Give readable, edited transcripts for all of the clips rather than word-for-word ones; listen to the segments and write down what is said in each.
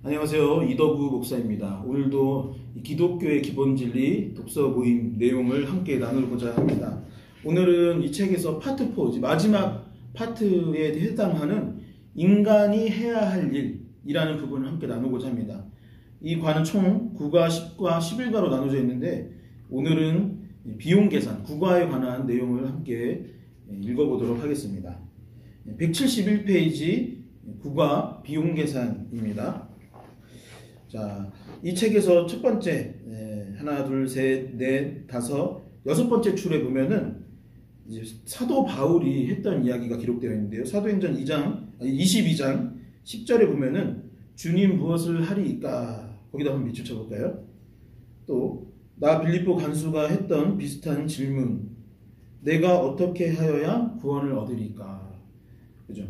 안녕하세요. 이덕우 목사입니다. 오늘도 기독교의 기본 진리 독서 모임 내용을 함께 나누고자 합니다. 오늘은 이 책에서 파트 4, 마지막 파트에 해당하는 인간이 해야 할 일이라는 부분을 함께 나누고자 합니다. 이 과는 총 9과 10과 11과로 나눠져 있는데 오늘은 비용 계산, 9과에 관한 내용을 함께 읽어보도록 하겠습니다. 171페이지 9과 비용 계산입니다. 자, 이 책에서 첫 번째 하나, 둘, 셋, 넷, 다섯, 여섯 번째 줄에 보면은 이제 사도 바울이 했던 이야기가 기록되어 있는데요. 사도행전 22장 10절에 보면은 주님 무엇을 하리이까? 거기다 한번 밑줄 쳐볼까요? 또 나 빌립보 간수가 했던 비슷한 질문, 내가 어떻게 하여야 구원을 얻으리까? 그죠?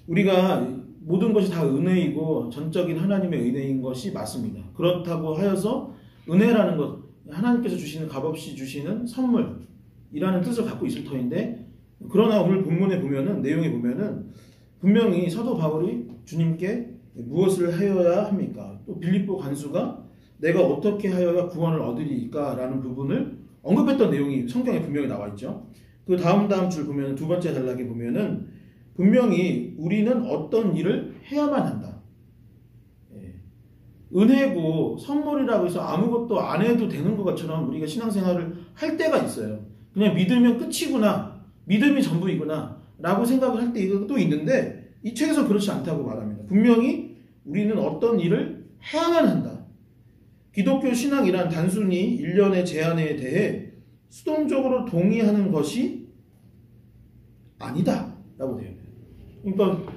우리가 모든 것이 다 은혜이고 전적인 하나님의 은혜인 것이 맞습니다. 그렇다고 하여서 은혜라는 것, 하나님께서 주시는 값없이 주시는 선물이라는 뜻을 갖고 있을 터인데, 그러나 오늘 본문에 보면은, 내용에 보면은 분명히 사도 바울이 주님께 무엇을 하여야 합니까? 또 빌립보 간수가 내가 어떻게 하여야 구원을 얻으리까? 라는 부분을 언급했던 내용이 성경에 분명히 나와 있죠. 그 다음 줄 보면, 두 번째 단락에 보면은 분명히 우리는 어떤 일을 해야만 한다. 은혜고 선물이라고 해서 아무것도 안 해도 되는 것처럼 우리가 신앙생활을 할 때가 있어요. 그냥 믿으면 끝이구나, 믿음이 전부이구나 라고 생각을 할 때도 있는데, 이 책에서 그렇지 않다고 말합니다. 분명히 우리는 어떤 일을 해야만 한다. 기독교 신앙이란 단순히 일련의 제안에 대해 수동적으로 동의하는 것이 아니다 라고 되어 있어요. 그러니까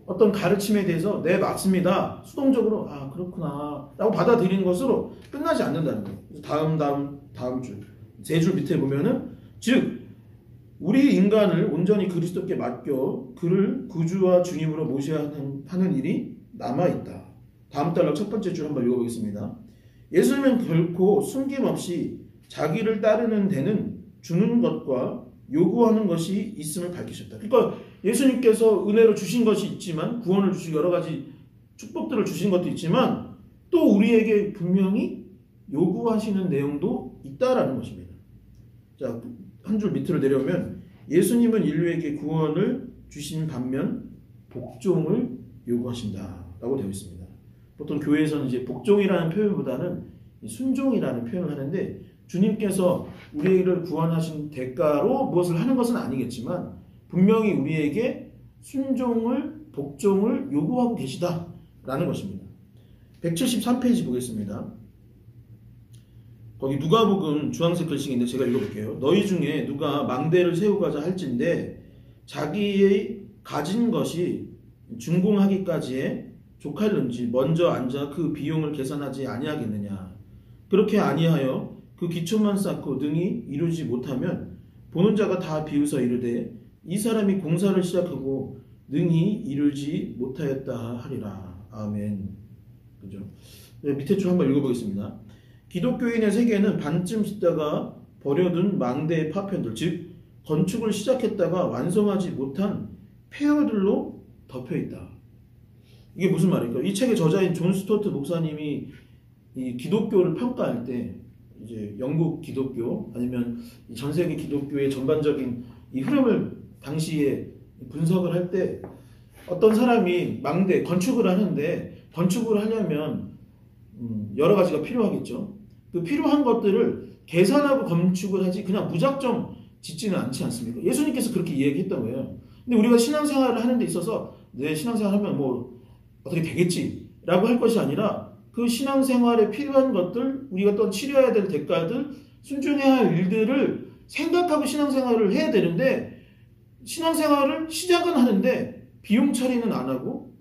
어떤 가르침에 대해서 네 맞습니다, 수동적으로 아 그렇구나 라고 받아들이는 것으로 끝나지 않는다는 거예요. 다음 줄, 세 줄 밑에 보면은, 즉 우리 인간을 온전히 그리스도께 맡겨 그를 구주와 주님으로 모셔야 하는 일이 남아있다. 다음 단락 첫 번째 줄 한번 읽어보겠습니다. 예수님은 결코 숨김없이 자기를 따르는 데는 주는 것과 요구하는 것이 있음을 밝히셨다. 그러니까 예수님께서 은혜로 주신 것이 있지만, 구원을 주시고 여러 가지 축복들을 주신 것도 있지만, 또 우리에게 분명히 요구하시는 내용도 있다라는 것입니다. 자, 한 줄 밑으로 내려오면, 예수님은 인류에게 구원을 주신 반면 복종을 요구하신다라고 되어 있습니다. 보통 교회에서는 이제 복종이라는 표현보다는 순종이라는 표현을 하는데, 주님께서 우리를 구원하신 대가로 무엇을 하는 것은 아니겠지만 분명히 우리에게 순종을, 복종을 요구하고 계시다라는 것입니다. 173페이지 보겠습니다. 거기 누가복음 주황색 글씨인데 제가 읽어볼게요. 너희 중에 누가 망대를 세우고자 할진대 자기의 가진 것이 준공하기까지에 족할는지 먼저 앉아 그 비용을 계산하지 아니하겠느냐. 그렇게 아니하여 그 기초만 쌓고 능히 이루지 못하면 보는 자가 다 비웃어 이르되 이 사람이 공사를 시작하고 능히 이루지 못하였다 하리라. 아멘. 그죠? 네, 밑에 줄 한번 읽어보겠습니다. 기독교인의 세계는 반쯤 짓다가 버려둔 망대의 파편들, 즉 건축을 시작했다가 완성하지 못한 폐허들로 덮여있다. 이게 무슨 말일까요? 이 책의 저자인 존 스토트 목사님이 이 기독교를 평가할 때, 이제 영국 기독교 아니면 전 세계 기독교의 전반적인 이 흐름을 당시에 분석을 할 때, 어떤 사람이 망대 건축을 하는데, 건축을 하려면 여러 가지가 필요하겠죠. 그 필요한 것들을 계산하고 건축을 하지 그냥 무작정 짓지는 않지 않습니까? 예수님께서 그렇게 이야기했던 거예요. 근데 우리가 신앙생활을 하는 데 있어서 내 신앙생활 하면 뭐 어떻게 되겠지 라고 할 것이 아니라, 그 신앙생활에 필요한 것들, 우리가 또 치료해야 될 대가들, 순종해야 할 일들을 생각하고 신앙생활을 해야 되는데, 신앙생활을 시작은 하는데 비용 처리는 안 하고,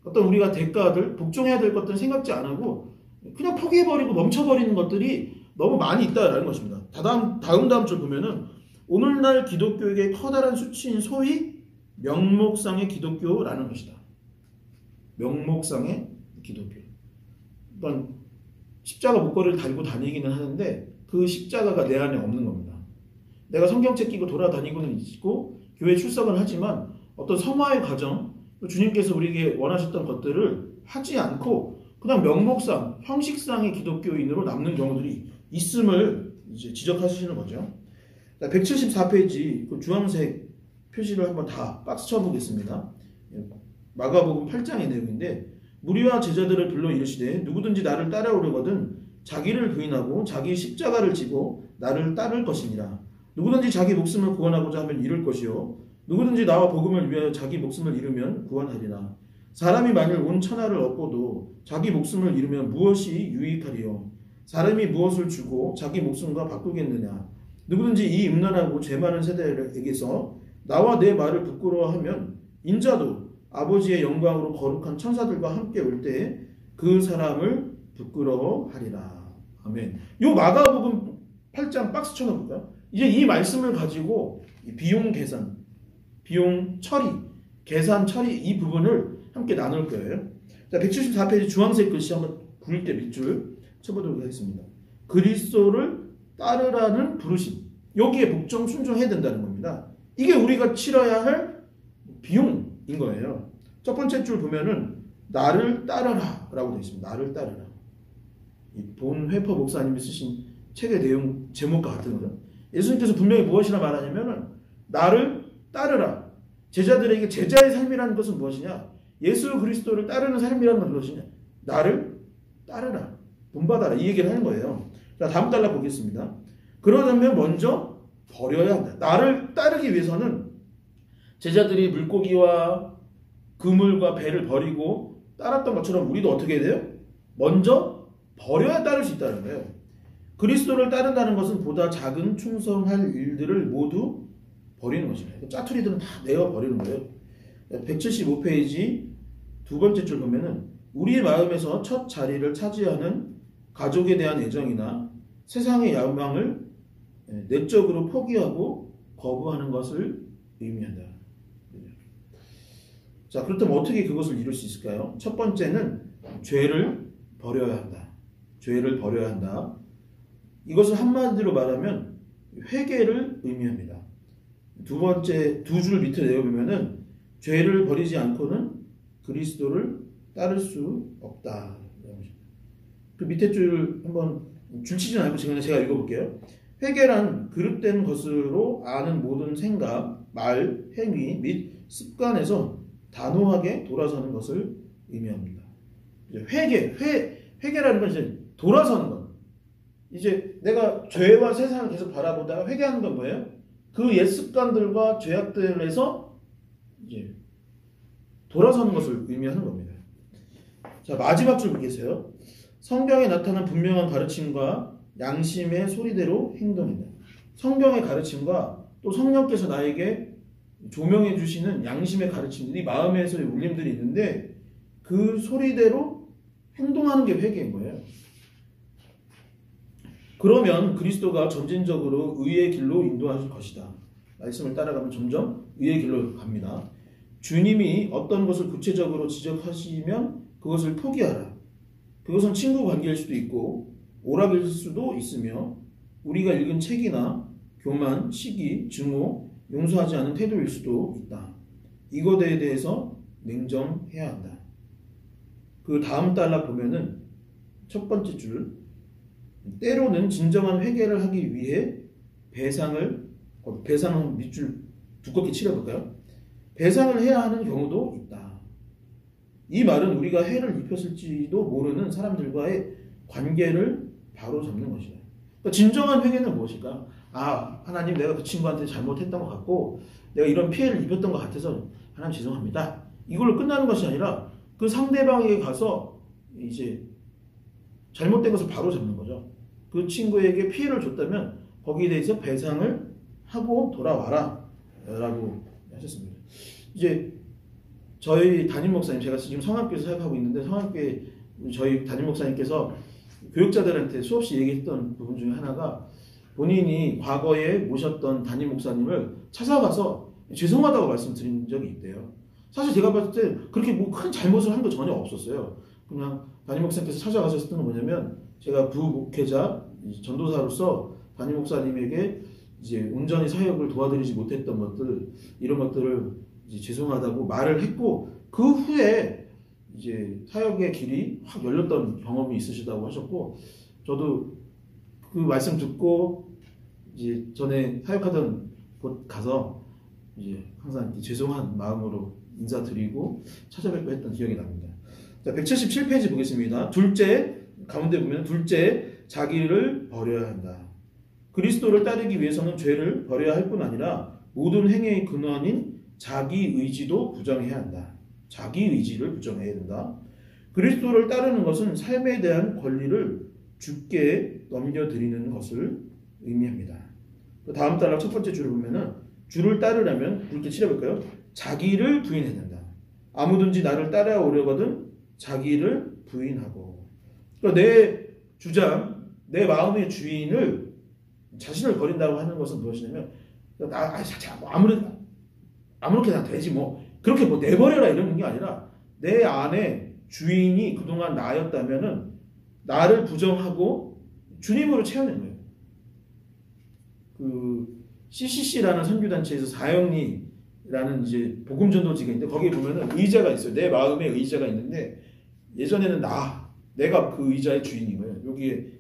어떤 우리가 대가들, 복종해야 될 것들은 생각지 안 하고 그냥 포기해버리고 멈춰버리는 것들이 너무 많이 있다라는 것입니다. 다음 줄 보면은, 오늘날 기독교에게 커다란 수치인 소위 명목상의 기독교라는 것이다. 명목상의 기독교. 그러니까 십자가 목걸이를 달고 다니기는 하는데 그 십자가가 내 안에 없는 겁니다. 내가 성경책 끼고 돌아다니고는 있고 교회 출석을 하지만 어떤 성화의 과정, 주님께서 우리에게 원하셨던 것들을 하지 않고 그다음 명목상, 형식상의 기독교인으로 남는 경우들이 있음을 이제 지적하시는 거죠. 174페이지 그 주황색 표시를 한번 다 박스 쳐보겠습니다. 마가복음 8장의 내용인데 무리와 제자들을 불러 이르시되 누구든지 나를 따라오려거든 자기를 부인하고 자기 십자가를 지고 나를 따를 것이니라. 누구든지 자기 목숨을 구원하고자 하면 잃을 것이요 누구든지 나와 복음을 위하여 자기 목숨을 잃으면 구원하리라. 사람이 만일 온 천하를 얻고도 자기 목숨을 잃으면 무엇이 유익하리요? 사람이 무엇을 주고 자기 목숨과 바꾸겠느냐? 누구든지 이 음란하고 죄 많은 세대에게서 나와 내 말을 부끄러워하면 인자도 아버지의 영광으로 거룩한 천사들과 함께 올 때에 그 사람을 부끄러워하리라. 아멘. 요 마가복음 8장 박스 쳐놓을까요? 이제 이 말씀을 가지고 비용 계산, 비용 처리, 계산 처리 이 부분을 함께 나눌 거예요. 자, 174페이지 주황색 글씨 한번 굵게 밑줄 쳐보도록 하겠습니다. 그리스도를 따르라는 부르심. 여기에 복종 순종해야 된다는 겁니다. 이게 우리가 치러야 할 비용인 거예요. 첫 번째 줄 보면은 나를 따르라 라고 되어 있습니다. 나를 따르라. 이 본 회퍼 목사님이 쓰신 책의 내용 제목과 같은 거죠. 예수님께서 분명히 무엇이라 말하냐면은 나를 따르라. 제자들에게 제자의 삶이라는 것은 무엇이냐? 예수 그리스도를 따르는 삶이라는 것은 무엇이냐? 나를 따르라. 본받아라. 이 얘기를 하는 거예요. 자, 다음 달라 보겠습니다. 그러려면 먼저 버려야 한다. 나를 따르기 위해서는 제자들이 물고기와 그물과 배를 버리고 따랐던 것처럼 우리도 어떻게 해야 돼요? 먼저 버려야 따를 수 있다는 거예요. 그리스도를 따른다는 것은 보다 작은 충성할 일들을 모두 버리는 것이에요. 짜투리들은 다 내어 버리는 거예요. 175페이지 두 번째 줄 보면은 우리 마음에서 첫 자리를 차지하는 가족에 대한 애정이나 세상의 야망을 내적으로 포기하고 거부하는 것을 의미한다. 자, 그렇다면 어떻게 그것을 이룰 수 있을까요? 첫 번째는 죄를 버려야 한다. 죄를 버려야 한다. 이것을 한마디로 말하면 회개를 의미합니다. 두 번째 두 줄 밑에 내려보면은 죄를 버리지 않고는 그리스도를 따를 수 없다. 그 밑에 줄 한번 줄치진 않고 제가 읽어볼게요. 회개란 그릇된 것으로 아는 모든 생각, 말, 행위 및 습관에서 단호하게 돌아서는 것을 의미합니다. 회개라는 건 이제 돌아서는 것. 이제 내가 죄와 세상을 계속 바라보다가 회개하는 건 뭐예요? 그 옛 습관들과 죄악들에서 이제 돌아서는 것을 의미하는 겁니다. 자, 마지막 줄 보겠어요. 성경에 나타난 분명한 가르침과 양심의 소리대로 행동이다. 성경의 가르침과 또 성령께서 나에게 조명해 주시는 양심의 가르침들이 마음에서의 울림들이 있는데 그 소리대로 행동하는 게 회개인 거예요. 그러면 그리스도가 점진적으로 의의 길로 인도하실 것이다. 말씀을 따라가면 점점 의의 길로 갑니다. 주님이 어떤 것을 구체적으로 지적하시면 그것을 포기하라. 그것은 친구 관계일 수도 있고 오락일 수도 있으며 우리가 읽은 책이나 교만, 시기, 증오, 용서하지 않은 태도일 수도 있다. 이것에 대해서 냉정해야 한다. 그 다음 달라 보면은 첫 번째 줄 때로는 진정한 회개를 하기 위해 배상을 밑줄 두껍게 칠해볼까요? 배상을 해야 하는 경우도 있다. 이 말은 우리가 해를 입혔을지도 모르는 사람들과의 관계를 바로 잡는 것이다. 그러니까 진정한 회개는 무엇일까? 아, 하나님 내가 그 친구한테 잘못했던 것 같고 내가 이런 피해를 입혔던 것 같아서 하나님 죄송합니다. 이걸로 끝나는 것이 아니라 그 상대방에게 가서 이제 잘못된 것을 바로 잡는 거죠. 그 친구에게 피해를 줬다면 거기에 대해서 배상을 하고 돌아와라 라고 하셨습니다. 이제 저희 담임 목사님, 제가 지금 성악교에서 사역하고 있는데 성악교에 저희 담임 목사님께서 교육자들한테 수없이 얘기했던 부분 중에 하나가 본인이 과거에 모셨던 담임 목사님을 찾아가서 죄송하다고 말씀드린 적이 있대요. 사실 제가 봤을 때 그렇게 뭐 큰 잘못을 한 거 전혀 없었어요. 그냥 담임 목사님께서 찾아가셨던 건 뭐냐면 제가 부목회자 전도사로서 담임 목사님에게 이제 온전히 사역을 도와드리지 못했던 것들 이런 것들을 이제 죄송하다고 말을 했고 그 후에 이제 사역의 길이 확 열렸던 경험이 있으시다고 하셨고, 저도 그 말씀 듣고 이제 전에 사역하던 곳 가서 이제 항상 죄송한 마음으로 인사드리고 찾아뵙고 했던 기억이 납니다. 자, 177페이지 보겠습니다. 둘째, 가운데 보면 둘째, 자기를 버려야 한다. 그리스도를 따르기 위해서는 죄를 버려야 할 뿐 아니라 모든 행위의 근원인 자기 의지도 부정해야 한다. 자기 의지를 부정해야 된다. 그리스도를 따르는 것은 삶에 대한 권리를 주께 넘겨드리는 것을 의미합니다. 다음 단락 첫 번째 줄을 보면은 주를 따르려면 그렇게 칠해볼까요? 자기를 부인해야 된다. 아무든지 나를 따라오려거든 자기를 부인하고. 그러니까 내 주장, 내 마음의 주인을 자신을 버린다고 하는 것은 무엇이냐면 아무렇게나 되지 뭐 그렇게 뭐 내버려라 이러는 게 아니라 내 안에 주인이 그동안 나였다면은 나를 부정하고 주님으로 채워낸 거예요. 그 CCC라는 선교단체에서 사형리라는 이제 복음전도지가 있는데 거기에 보면은 의자가 있어요. 내 마음에 의자가 있는데 예전에는 내가 그 의자의 주인인 거예요. 여기에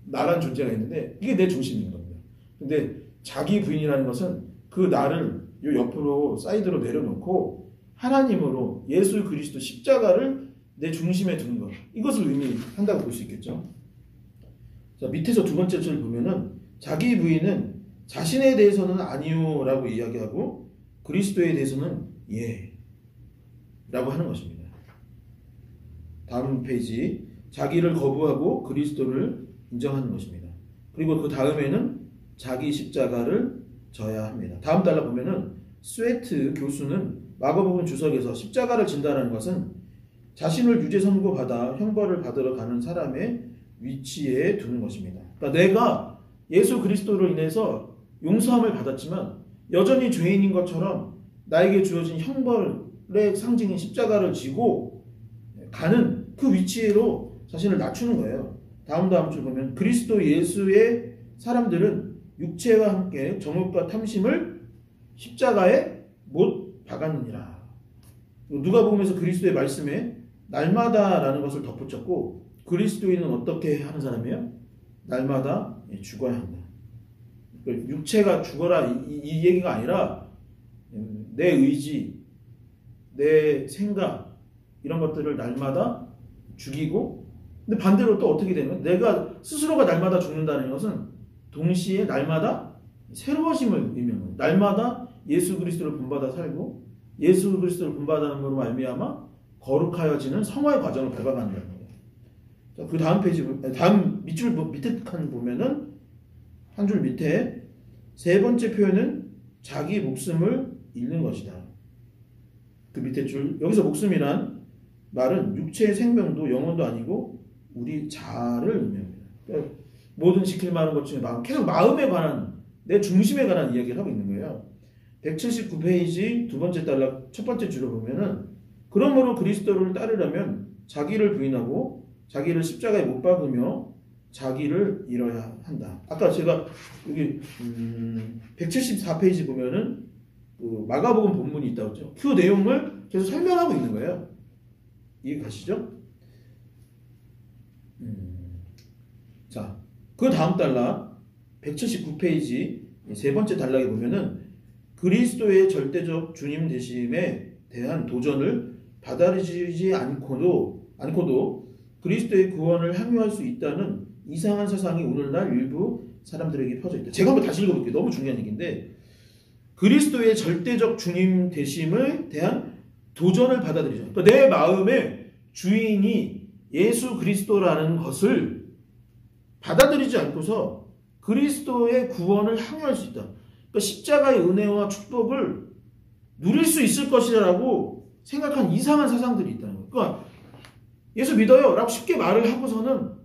나란 존재가 있는데 이게 내 중심인 겁니다. 근데 자기 부인이라는 것은 그 나를 요 옆으로 사이드로 내려놓고 하나님으로 예수 그리스도 십자가를 내 중심에 두는 것. 이것을 의미한다고 볼 수 있겠죠. 자, 밑에서 두 번째 줄 보면은 자기 부인은 자신에 대해서는 아니요 라고 이야기하고 그리스도에 대해서는 예 라고 하는 것입니다. 다음 페이지 자기를 거부하고 그리스도를 인정하는 것입니다. 그리고 그 다음에는 자기 십자가를 져야 합니다. 다음 달라 보면은 스웨트 교수는 마가복음 주석에서 십자가를 진다라는 것은 자신을 유죄 선고받아 형벌을 받으러 가는 사람의 위치에 두는 것입니다. 그러니까 내가 예수 그리스도로 인해서 용서함을 받았지만 여전히 죄인인 것처럼 나에게 주어진 형벌의 상징인 십자가를 지고 가는 그 위치로 자신을 낮추는 거예요. 다음 줄 보면 그리스도 예수의 사람들은 육체와 함께 정욕과 탐심을 십자가에 못 박았느니라. 누가복음에서 그리스도의 말씀에 날마다라는 것을 덧붙였고 그리스도인은 어떻게 하는 사람이에요? 날마다 죽어야 한다. 육체가 죽어라 이 얘기가 아니라 내 의지, 내 생각 이런 것들을 날마다 죽이고 근데 반대로 또 어떻게 되면 내가 스스로가 날마다 죽는다는 것은 동시에 날마다 새로워짐을 의미합니다. 날마다 예수 그리스도를 본받아 살고 예수 그리스도를 본받음으로 말미암아 거룩하여지는 성화의 과정을 밟아간다는 거예요. 자, 그 다음 페이지, 다음 밑줄 밑에 칸 보면은 한 줄 밑에 세 번째 표현은 자기 목숨을 잃는 것이다. 그 밑에 줄 여기서 목숨이란 말은 육체의 생명도 영혼도 아니고 우리 자아를 의미합니다. 그러니까 모든 지킬 만한 것 중에 계속 마음에 관한 내 중심에 관한 이야기를 하고 있는 거예요. 179페이지 두 번째 단락 첫 번째 줄을 보면은 그러므로 그리스도를 따르려면 자기를 부인하고 자기를 십자가에 못 박으며 자기를 잃어야 한다. 아까 제가 여기 174페이지 보면은 그 마가복음 본문이 있다고 했죠. 그 내용을 계속 설명하고 있는 거예요. 이해 가시죠? 자, 그 다음 단락 179페이지 세 번째 단락에 보면은 그리스도의 절대적 주님 되심에 대한 도전을 받아들이지 않고도 그리스도의 구원을 향유할 수 있다는 이상한 사상이 오늘날 일부 사람들에게 퍼져 있다. 제가 한번 다시 읽어볼게요. 너무 중요한 얘기인데 그리스도의 절대적 주님 되심에 대한 도전을 받아들이죠. 그러니까 내 마음의 주인이 예수 그리스도라는 것을 받아들이지 않고서 그리스도의 구원을 향유할 수 있다. 그러니까 십자가의 은혜와 축복을 누릴 수 있을 것이라고 생각한 이상한 사상들이 있다는 거예요. 그러니까 예수 믿어요 라고 쉽게 말을 하고서는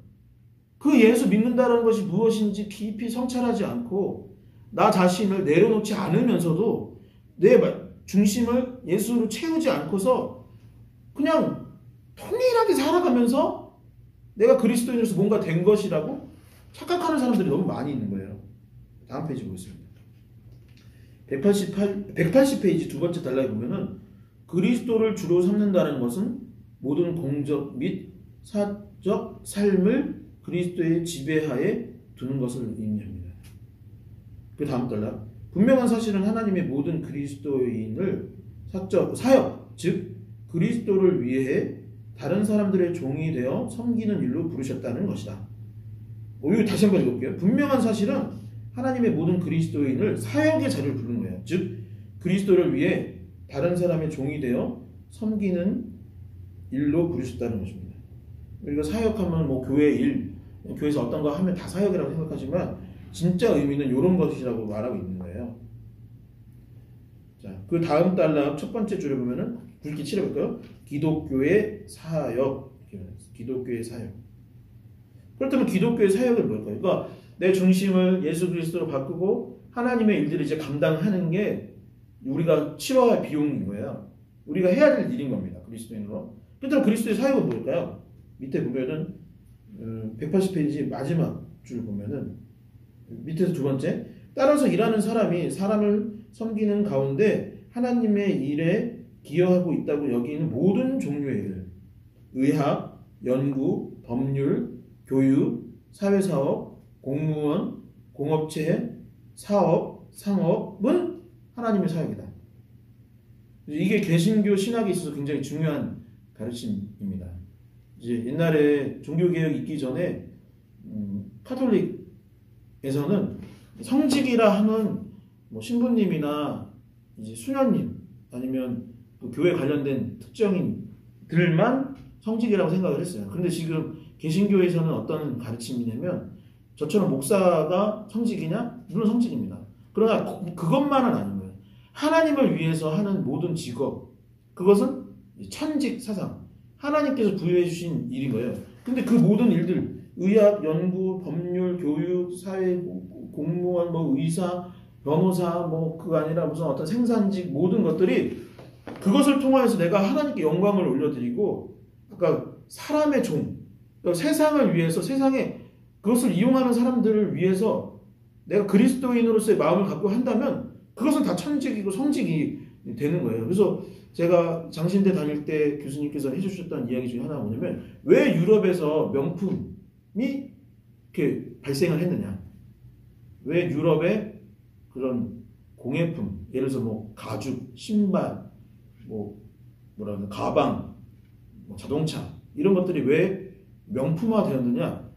그 예수 믿는다는 것이 무엇인지 깊이 성찰하지 않고 나 자신을 내려놓지 않으면서도 내 중심을 예수로 채우지 않고서 그냥 통일하게 살아가면서 내가 그리스도인으로서 뭔가 된 것이라고 착각하는 사람들이 너무 많이 있는 거예요. 다음 페이지 보겠습니다. 180페이지 두 번째 단락에 보면은 그리스도를 주로 삼는다는 것은 모든 공적 및 사적 삶을 그리스도의 지배하에 두는 것을 의미합니다. 그 다음 달라. 분명한 사실은 하나님의 모든 그리스도인을 사역, 즉 그리스도를 위해 다른 사람들의 종이 되어 섬기는 일로 부르셨다는 것이다. 이거 다시 한번 읽어볼게요. 분명한 사실은 하나님의 모든 그리스도인을 사역의 자리를 부르는 거예요. 즉 그리스도를 위해 다른 사람의 종이 되어 섬기는 일로 부르셨다는 것입니다. 우리가 사역하면 뭐 교회 일, 교회에서 어떤 거 하면 다 사역이라고 생각하지만 진짜 의미는 이런 것이라고 말하고 있는 거예요. 자, 그 다음 달락 첫 번째 줄에 보면은 굵게 칠해볼까요? 기독교의 사역. 기독교의 사역. 그렇다면 기독교의 사역은 뭘까요? 그러니까 내 중심을 예수 그리스도로 바꾸고 하나님의 일들을 이제 감당하는 게 우리가 치러야 할 비용인 거예요. 우리가 해야 될 일인 겁니다. 그리스도인으로. 그렇다면 그리스도의 사역은 뭘까요? 밑에 보면은 180페이지 마지막 줄 보면은 밑에서 두 번째, 따라서 일하는 사람이 사람을 섬기는 가운데 하나님의 일에 기여하고 있다고 여기는 모든 종류의 일, 의학, 연구, 법률, 교육, 사회사업, 공무원, 공업체, 사업, 상업은 하나님의 사역이다. 이게 개신교 신학에 있어서 굉장히 중요한 가르침입니다. 이제 옛날에 종교개혁이 있기 전에 카톨릭에서는 성직이라 하는 뭐 신부님이나 이제 수녀님 아니면 그 교회 관련된 특정인들만 성직이라고 생각을 했어요. 그런데 지금 개신교에서는 어떤 가르침이냐면 저처럼 목사가 성직이냐? 물론 성직입니다. 그러나 그것만은 아닌 거예요. 하나님을 위해서 하는 모든 직업, 그것은 천직 사상, 하나님께서 부여해 주신 일인 거예요. 근데 그 모든 일들, 의학, 연구, 법률, 교육, 사회, 공무원, 뭐 의사, 변호사, 뭐 그거 아니라 무슨 어떤 생산직 모든 것들이 그것을 통하여서 내가 하나님께 영광을 올려드리고, 아까 사람의 종, 그러니까 세상을 위해서, 세상에 그것을 이용하는 사람들을 위해서 내가 그리스도인으로서의 마음을 갖고 한다면 그것은 다 천직이고 성직이 되는 거예요. 그래서 제가 장신대 다닐 때 교수님께서 해주셨던 이야기 중에 하나가 뭐냐면, 왜 유럽에서 명품이 이렇게 발생을 했느냐? 왜 유럽에 그런 공예품, 예를 들어서 뭐 가죽, 신발, 뭐라 그러나 가방, 뭐 자동차 이런 것들이 왜 명품화 되었느냐?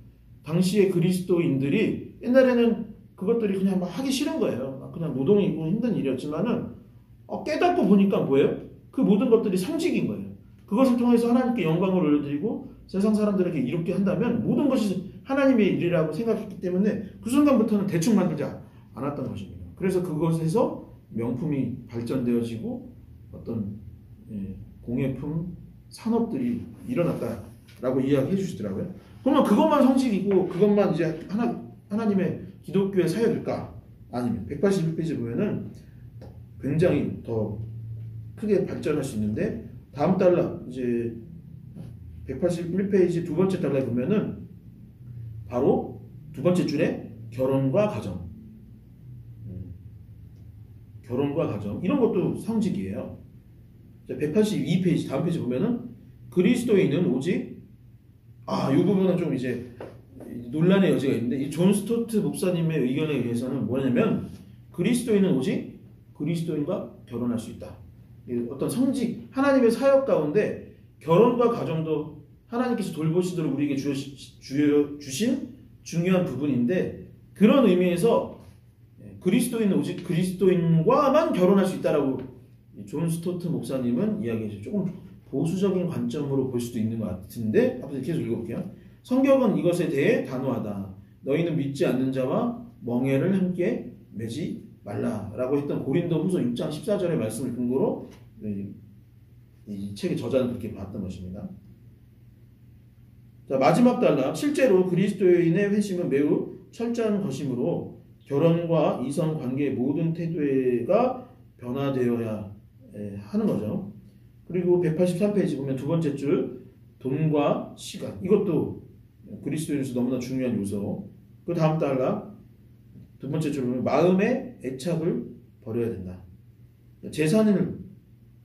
당시에 그리스도인들이 옛날에는 그것들이 그냥 막 하기 싫은 거예요. 그냥 노동이고 힘든 일이었지만은 깨닫고 보니까 뭐예요? 그 모든 것들이 성직인 거예요. 그것을 통해서 하나님께 영광을 올려드리고 세상 사람들에게 이롭게 한다면 모든 것이 하나님의 일이라고 생각했기 때문에 그 순간부터는 대충 만들지 않았던 것입니다. 그래서 그것에서 명품이 발전되어지고 어떤 공예품 산업들이 일어났다라고 이야기해 주시더라고요. 그러면 그것만 성직이고 그것만 이제 하나님의 기독교의 사역일까? 아니면 181페이지 보면은 굉장히 더 크게 발전할 수 있는데, 다음 달라 이제 181페이지 두 번째 달라에 보면은 바로 두 번째 줄에 결혼과 가정, 결혼과 가정 이런 것도 성직이에요. 182페이지 다음 페이지 보면은 그리스도인은 오직 이 부분은 좀 이제 논란의 여지가 있는데, 이 존 스토트 목사님의 의견에 의해서는 뭐냐면 그리스도인은 오직 그리스도인과 결혼할 수 있다. 어떤 성직, 하나님의 사역 가운데 결혼과 가정도 하나님께서 돌보시도록 우리에게 주신 중요한 부분인데, 그런 의미에서 그리스도인은 오직 그리스도인과만 결혼할 수 있다라고 존 스토트 목사님은 이야기해서 조금 보수적인 관점으로 볼 수도 있는 것 같은데, 앞으로 계속 읽어볼게요. 성경은 이것에 대해 단호하다. 너희는 믿지 않는 자와 멍에를 함께 매지 말라라고 했던 고린도후서 6장 14절의 말씀을 근거로 이 책의 저자는 그렇게 봤던 것입니다. 자, 마지막 단락. 실제로 그리스도인의 회심은 매우 철저한 것이므로 결혼과 이성 관계의 모든 태도가 변화되어야 하는 거죠. 그리고 183페이지 보면 두 번째 줄, 돈과 시간. 이것도 그리스도인에서 너무나 중요한 요소. 그 다음 단락 두 번째 줄을 보면 마음의 애착을 버려야 된다. 재산을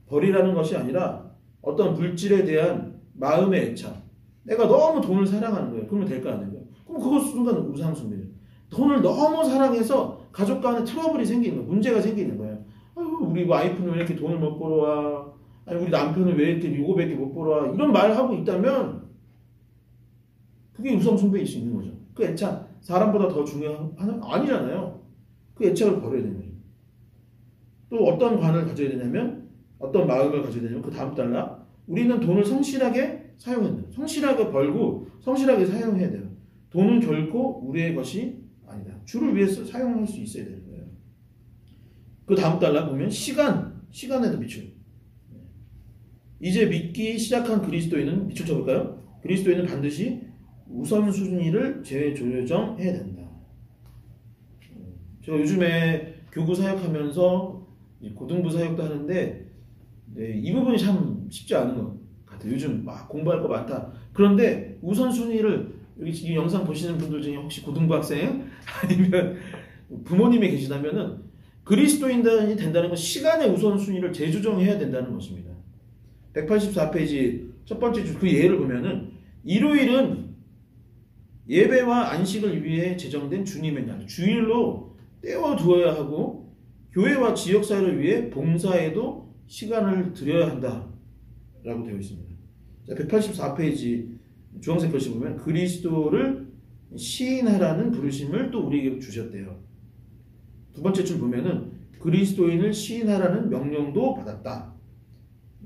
버리라는 것이 아니라 어떤 물질에 대한 마음의 애착. 내가 너무 돈을 사랑하는 거예요. 그러면 될까 안 될까요? 그럼 그것 순간 우상숭배예요. 돈을 너무 사랑해서 가족 간에 트러블이 생기는 거예요. 문제가 생기는 거예요. 아유, 우리 와이프는 왜 이렇게 돈을 못 벌어와? 아니, 우리 남편은 왜 이렇게 요거밖에 못 벌어와? 이런 말을 하고 있다면 그게 우상숭배일 수 있는 거죠. 그 애착, 사람보다 더 중요한 아니잖아요. 그 애착을 버려야 되는 거죠. 또 어떤 관을 가져야 되냐면, 어떤 마음을 가져야 되냐면, 그 다음 달라 우리는 돈을 성실하게 사용해야 돼요. 성실하게 벌고 성실하게 사용해야 돼요. 돈은 결코 우리의 것이 아니다. 주를 위해서 사용할 수 있어야 되는 거예요. 그 다음 달라 보면 시간에도 밑줄. 이제 믿기 시작한 그리스도인은 밑줄 쳐볼까요? 그리스도인은 반드시 우선순위를 재조정해야 된다. 제가 요즘에 교구 사역하면서 고등부 사역도 하는데 이 부분이 참 쉽지 않은 것 같아요. 요즘 막 공부할 거 많다. 그런데 우선순위를 여기 이 영상 보시는 분들 중에 혹시 고등부 학생 아니면 부모님이 계시다면은 그리스도인이 된다는 건 시간의 우선순위를 재조정해야 된다는 것입니다. 184페이지 첫 번째 줄 그 예를 보면은 일요일은 예배와 안식을 위해 제정된 주님의 날, 주일로 떼어두어야 하고 교회와 지역사회를 위해 봉사에도 시간을 들여야 한다라고 되어 있습니다. 184페이지 주황색 글씨 보면 그리스도를 시인하라는 부르심을 또 우리에게 주셨대요. 두 번째 줄 보면은 그리스도인을 시인하라는 명령도 받았다.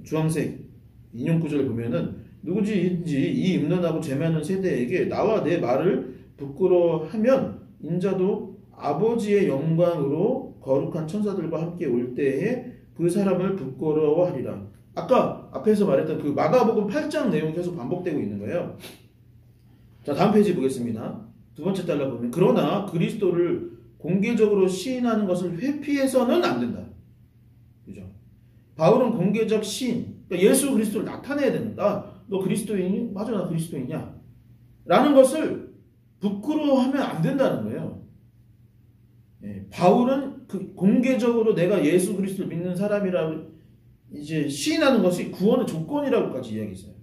주황색 인용 구절을 보면은 누구든지 이 υμ론하고 재미하는 세대에게 나와 내 말을 부끄러워하면 인자도 아버지의 영광으로 거룩한 천사들과 함께 올 때에 그 사람을 부끄러워하리라. 아까 앞에서 말했던 그 마가복음 8장 내용이 계속 반복되고 있는 거예요. 자, 다음 페이지 보겠습니다. 두 번째 달라 보면 그러나 그리스도를 공개적으로 시인하는 것을 회피해서는 안 된다. 그죠? 바울은 공개적 시인, 그러니까 예수 그리스도를 나타내야 된다. 너 그리스도인이? 맞아, 나 그리스도인이야. 라는 것을 부끄러워하면 안 된다는 거예요. 바울은 공개적으로 내가 예수 그리스도를 믿는 사람이라고 이제 시인하는 것이 구원의 조건이라고까지 이야기했어요.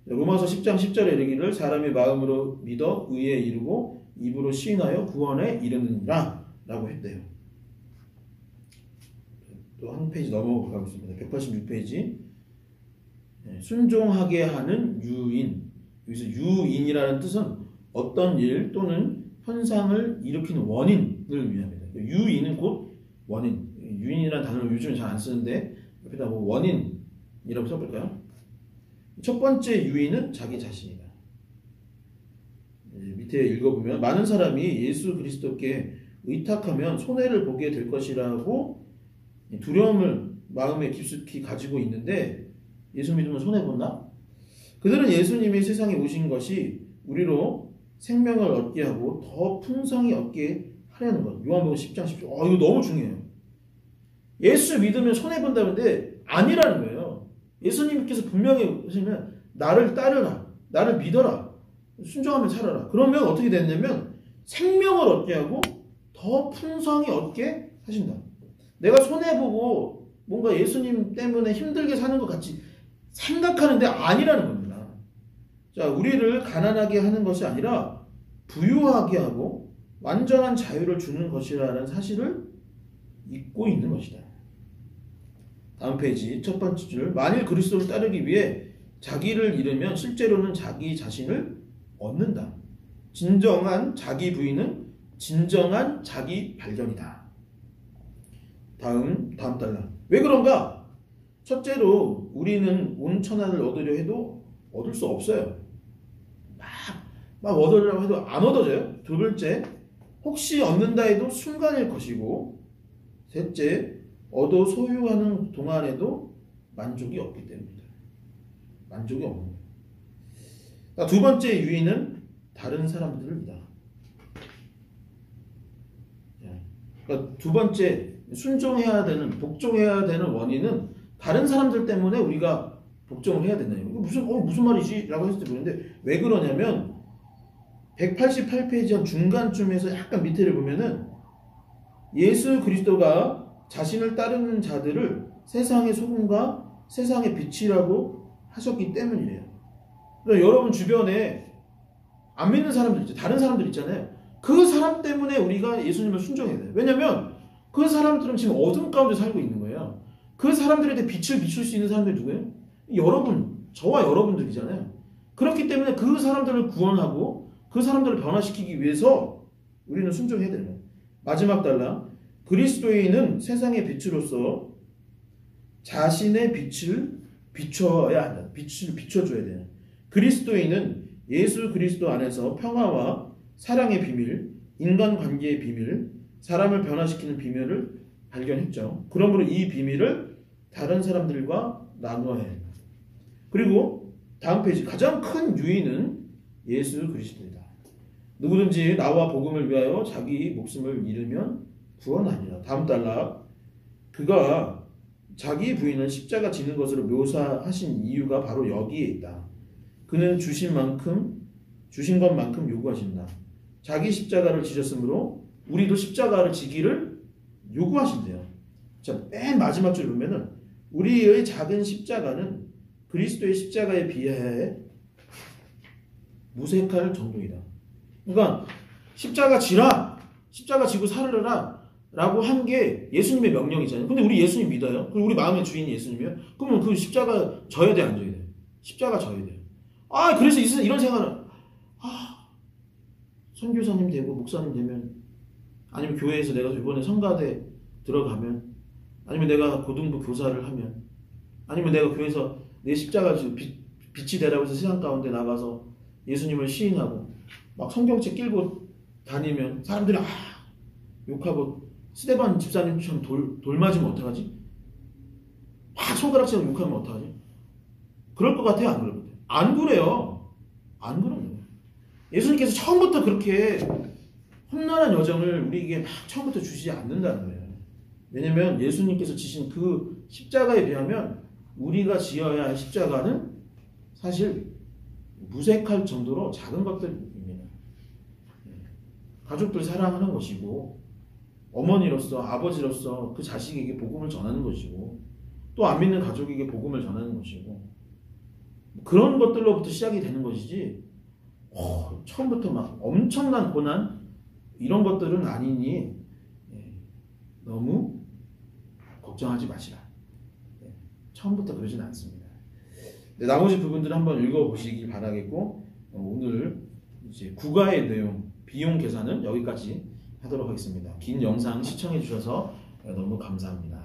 로마서 10장 10절에 이르기를 사람이 마음으로 믿어 의에 이르고 입으로 시인하여 구원에 이르느니라 라고 했대요. 또 한 페이지 넘어가겠습니다. 186페이지 순종하게 하는 유인. 여기서 유인이라는 뜻은 어떤 일 또는 현상을 일으키는 원인을 위함이다. 유인은 곧 원인. 유인이라는 단어를 요즘에 잘 안 쓰는데 옆에다 뭐 원인이라고 써볼까요? 첫 번째 유인은 자기 자신이다. 밑에 읽어보면 많은 사람이 예수 그리스도께 의탁하면 손해를 보게 될 것이라고 두려움을 마음에 깊숙이 가지고 있는데 예수 믿으면 손해본다? 그들은 예수님이 세상에 오신 것이 우리로 생명을 얻게 하고 더 풍성히 얻게 하려는 것. 요한복음 10장 10절. 이거 너무 중요해요. 예수 믿으면 손해본다는데 아니라는 거예요. 예수님께서 분명히 하시면 나를 따르라. 나를 믿어라. 순종하면 살아라. 그러면 어떻게 되냐면 생명을 얻게 하고 더 풍성히 얻게 하신다. 내가 손해보고 뭔가 예수님 때문에 힘들게 사는 것 같이 생각하는데 아니라는 겁니다. 자, 우리를 가난하게 하는 것이 아니라 부유하게 하고 완전한 자유를 주는 것이라는 사실을 잊고 있는 것이다. 다음 페이지 첫 번째 줄 만일 그리스도를 따르기 위해 자기를 잃으면 실제로는 자기 자신을 얻는다. 진정한 자기 부인은 진정한 자기 발견이다. 다음 달라. 왜 그런가? 첫째로 우리는 온 천하를 얻으려 해도 얻을 수 없어요. 막 얻으려고 해도 안 얻어져요. 두 번째, 혹시 얻는다 해도 순간일 것이고, 셋째, 얻어 소유하는 동안에도 만족이 없기 때문이다. 만족이 없는 거예요. 두 번째 유인은 다른 사람들을 믿어라. 그러니까 두 번째 순종해야 되는, 복종해야 되는 원인은 다른 사람들 때문에 우리가 복종을 해야 된다. 이거 무슨 말이지? 라고 했을 때 모르는데 왜 그러냐면 188페이지 한 중간쯤에서 약간 밑에를 보면은 예수 그리스도가 자신을 따르는 자들을 세상의 소금과 세상의 빛이라고 하셨기 때문이래요. 그러니까 여러분 주변에 안 믿는 사람들 있죠. 다른 사람들 있잖아요. 그 사람 때문에 우리가 예수님을 순종해야 돼요. 왜냐면 그 사람들은 지금 어둠 가운데 살고 있는 거예요. 그 사람들에 대해 빛을 비출 수 있는 사람들이 누구예요? 여러분, 저와 여러분들이잖아요. 그렇기 때문에 그 사람들을 구원하고 그 사람들을 변화시키기 위해서 우리는 순종해야 되는 거예요. 마지막 단락. 그리스도인은 세상의 빛으로서 자신의 빛을 비춰야 한다. 빛을 비춰줘야 돼요. 그리스도인은 예수 그리스도 안에서 평화와 사랑의 비밀, 인간관계의 비밀, 사람을 변화시키는 비밀을 발견했죠. 그러므로 이 비밀을 다른 사람들과 나누어야 해요. 그리고 다음 페이지. 가장 큰 유인은 예수 그리스도이다. 누구든지 나와 복음을 위하여 자기 목숨을 잃으면 구원하리라. 다음 단락. 그가 자기 부인을 십자가 지는 것으로 묘사하신 이유가 바로 여기에 있다. 그는 주신 것만큼 요구하신다. 자기 십자가를 지셨으므로 우리도 십자가를 지기를 요구하신대요. 자, 맨 마지막 줄 보면은 우리의 작은 십자가는 그리스도의 십자가에 비하여 무색할 정도이다. 그러니까 십자가 지라, 십자가 지고 살으라 라고 한 게 예수님의 명령이잖아요. 근데 우리 예수님 믿어요? 그리고 우리 마음의 주인이 예수님이에요? 그러면 그 십자가 져야 돼, 안 져야 돼? 십자가 져야 돼요. 그래서 이런 생각을, 선교사님 되고 목사님 되면, 아니면 교회에서 내가 이번에 성가대 들어가면, 아니면 내가 고등부 교사를 하면, 아니면 내가 교회에서 내 십자가 빛이 되라고 해서 세상 가운데 나가서 예수님을 시인하고 막 성경책 끌고 다니면 사람들이 욕하고 스데반 집사님처럼 돌 맞으면 어떡하지? 막 손가락질하고 욕하면 어떡하지? 그럴 것 같아요? 안 그럴 것 같아요? 안 그래요. 안 그래요. 예수님께서 처음부터 그렇게 험난한 여정을 우리에게 막 처음부터 주시지 않는다는 거예요. 왜냐면 예수님께서 지신 그 십자가에 비하면 우리가 지어야 할 십자가는 사실 무색할 정도로 작은 것들입니다. 가족들 사랑하는 것이고, 어머니로서, 아버지로서 그 자식에게 복음을 전하는 것이고, 또 안 믿는 가족에게 복음을 전하는 것이고, 그런 것들로부터 시작이 되는 것이지, 처음부터 막 엄청난 고난, 이런 것들은 아니니, 너무 걱정하지 마시라. 처음부터 그러진 않습니다. 나머지 부분들을 한번 읽어보시기 바라겠고, 오늘 이제 국가의 내용, 비용 계산은 여기까지 하도록 하겠습니다. 긴 영상 시청해 주셔서 너무 감사합니다.